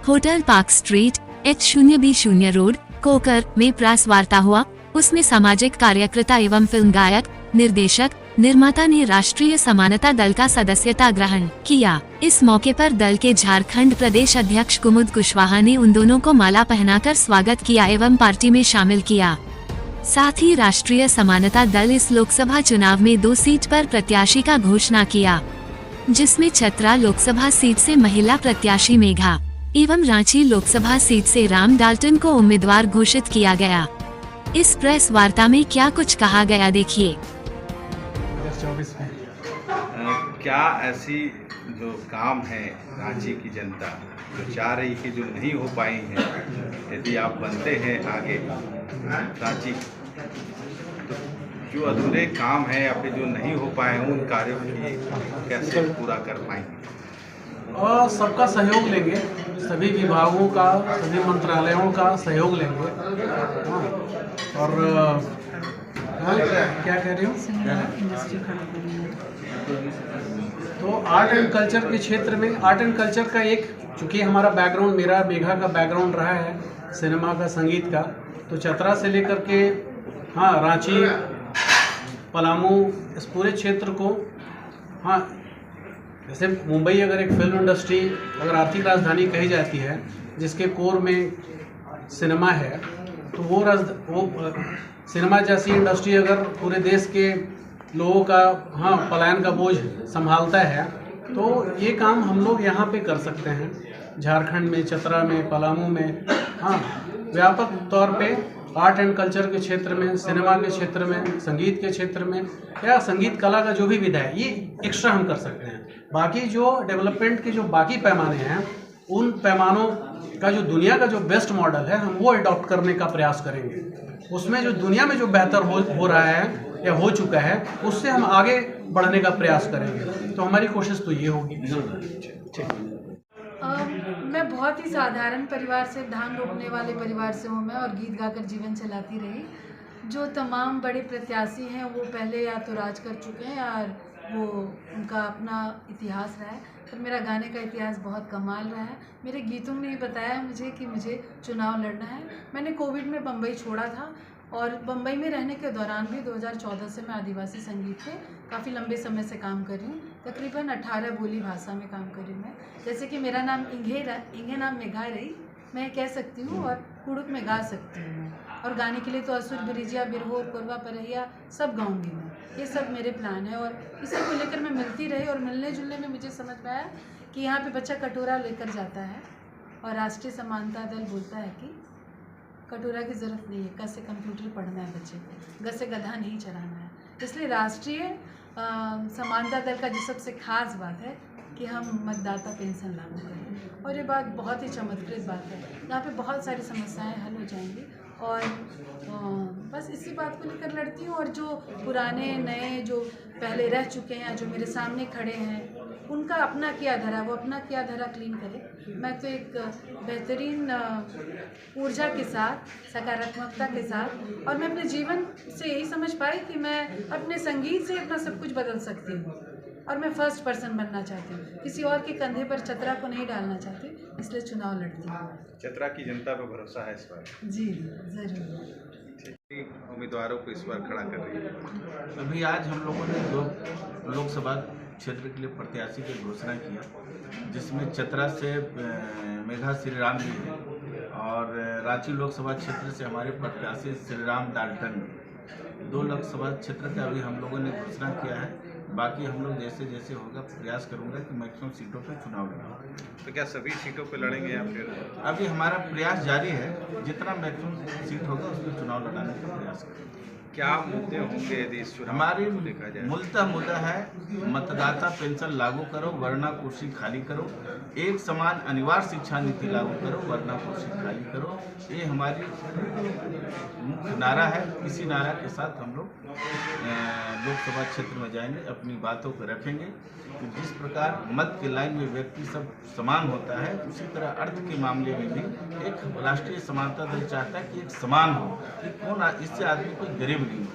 Hotel park street H0B0 road Kokar में press वार्ता हुआ। उसमें सामाजिक कार्यकर्ता एवं फिल्म गायक, निर्देशक, निर्माता ने राष्ट्रीय समानता दल का सदस्यता ग्रहण किया। इस मौके पर दल के झारखंड प्रदेश अध्यक्ष कुमुद कुशवाहा ने उन दोनों को माला पहनाकर स्वागत किया एवं पार्टी में शामिल किया। साथ ही राष्ट्रीय समानता दल इस लोकसभा चुनाव में 2 सीट पर प्रत्याशी का घोषणा किया, जिसमें चतरा लोकसभा सीट से महिला प्रत्याशी मेघा एवं रांची लोकसभा सीट से राम डाल्टन को उम्मीदवार घोषित किया गया। इस प्रेस वार्ता में क्या कुछ कहा गया, देखिए। 2024 में क्या ऐसी जो काम है रांची की जनता जो चाह रही है, जो नहीं हो पाई है, यदि आप बनते हैं आगे रांची, तो जो अधूरे काम है या फिर जो नहीं हो पाए हैं उन कार्यों की कैसे पूरा कर पाएंगे? और सबका सहयोग लेंगे, सभी विभागों का, सभी मंत्रालयों का सहयोग लेंगे। हाँ, और क्या कह रही हूँ, तो आर्ट एंड कल्चर के क्षेत्र में, आर्ट एंड कल्चर का एक, चूँकि हमारा बैकग्राउंड, मेरा मेघा का बैकग्राउंड रहा है सिनेमा का, संगीत का, तो चतरा से लेकर के हाँ रांची, पलामू, इस पूरे क्षेत्र को, हाँ जैसे मुंबई अगर एक फिल्म इंडस्ट्री, अगर आर्थिक राजधानी कही जाती है जिसके कोर में सिनेमा है, तो वो सिनेमा जैसी इंडस्ट्री अगर पूरे देश के लोगों का हाँ पलायन का बोझ संभालता है, तो ये काम हम लोग यहाँ पे कर सकते हैं। झारखंड में, चतरा में, पलामू में, हाँ व्यापक तौर पे आर्ट एंड कल्चर के क्षेत्र में, सिनेमा के क्षेत्र में, संगीत के क्षेत्र में, या संगीत कला का जो भी विधा है, ये एक्स्ट्रा हम कर सकते हैं। बाकी जो डेवलपमेंट के जो बाकी पैमाने हैं, उन पैमानों का जो दुनिया का जो बेस्ट मॉडल है, हम वो अडॉप्ट करने का प्रयास करेंगे। उसमें जो दुनिया में जो बेहतर हो रहा है या हो चुका है, उससे हम आगे बढ़ने का प्रयास करेंगे। तो हमारी कोशिश तो ये होगी। मैं बहुत ही साधारण परिवार से, धान रोपने वाले परिवार से हूँ मैं, और गीत गाकर जीवन चलाती रही। जो तमाम बड़े प्रत्याशी हैं वो पहले या तो राज कर चुके हैं या वो उनका अपना इतिहास रहा है, पर मेरा गाने का इतिहास बहुत कमाल रहा है। मेरे गीतों ने ही बताया मुझे कि मुझे चुनाव लड़ना है। मैंने कोविड में बम्बई छोड़ा था, और बम्बई में रहने के दौरान भी 2014 से मैं आदिवासी संगीत पे काफ़ी लंबे समय से काम कर रही हूँ। तकरीबन 18 बोली भाषा में काम कर रही हूँ मैं। जैसे कि मेरा नाम इंगे नाम मेघा रही, मैं कह सकती हूँ, और कुड़ुक में गा सकती हूँ मैं। और गाने के लिए तो असुर, बिरिजिया, बिरहो, कोरवा, परहिया सब गाऊंगी मैं। ये सब मेरे प्लान है, और इसी को लेकर मैं मिलती रही, और मिलने जुलने में मुझे समझ में आया कि यहाँ पे बच्चा कटोरा लेकर जाता है, और राष्ट्रीय समानता दल बोलता है कि कटोरा की ज़रूरत नहीं है, क से कंप्यूटर पढ़ना है बच्चे को, ग से गधा नहीं चढ़ाना है। इसलिए राष्ट्रीय समानता दल का जो सबसे खास बात है कि हम मतदाता पेंशन लागू करें, और ये बात बहुत ही चमत्कृत बात है। यहाँ पे बहुत सारी समस्याएं हल हो जाएंगी, और बस इसी बात को लेकर लड़ती हूँ। और जो पुराने नए जो पहले रह चुके हैं, जो मेरे सामने खड़े हैं, उनका अपना क्या धरा, वो अपना क्या धरा क्लीन करें। मैं तो एक बेहतरीन ऊर्जा के साथ, सकारात्मकता के साथ, और मैं अपने जीवन से यही समझ पाई कि मैं अपने संगीत से अपना सब कुछ बदल सकती हूँ, और मैं फर्स्ट पर्सन बनना चाहती हूँ, किसी और के कंधे पर चतरा को नहीं डालना चाहती, इसलिए चुनाव लड़ती हूँ। चतरा की जनता पर भरोसा है इस बार? जी ज़रूर। उम्मीदवारों को इस बार खड़ा कर रही है। अभी आज हम लोगों ने 2 लोकसभा क्षेत्र के लिए प्रत्याशी की घोषणा किया, जिसमें चतरा से मेघा श्रीराम जी हैं, और रांची लोकसभा क्षेत्र से हमारे प्रत्याशी श्रीराम डाल्टन। 2 लोकसभा क्षेत्र का अभी हम लोगों ने घोषणा किया है। बाकी हम लोग जैसे जैसे होगा प्रयास करूंगा कि मैक्सिमम सीटों पर चुनाव लड़ाऊँ। तो क्या सभी सीटों पर लड़ेंगे या फिर? अभी हमारा प्रयास जारी है, जितना मैक्सिमम सीट होगा उस पर चुनाव लड़ाने का प्रयास करेंगे। क्या मुद्दे होंगे यदि इस चुनाव हमारी को देखा जाए? मूलतः मुद्दा है मतदाता पेंशन लागू करो, वरना कुर्सी खाली करो। एक समान अनिवार्य शिक्षा नीति लागू करो, वरना कुर्सी खाली करो। ये हमारी मुख्य नारा है। इसी नारा के साथ हम लोग लोकसभा क्षेत्र में जाएंगे, अपनी बातों को रखेंगे कि जिस प्रकार मत के लाइन में व्यक्ति सब समान होता है, उसी तरह अर्थ के मामले में भी एक राष्ट्रीय समानता दल चाहता है कि एक समान हो, कि कौन इससे आदमी कोई गरीब नहीं हो।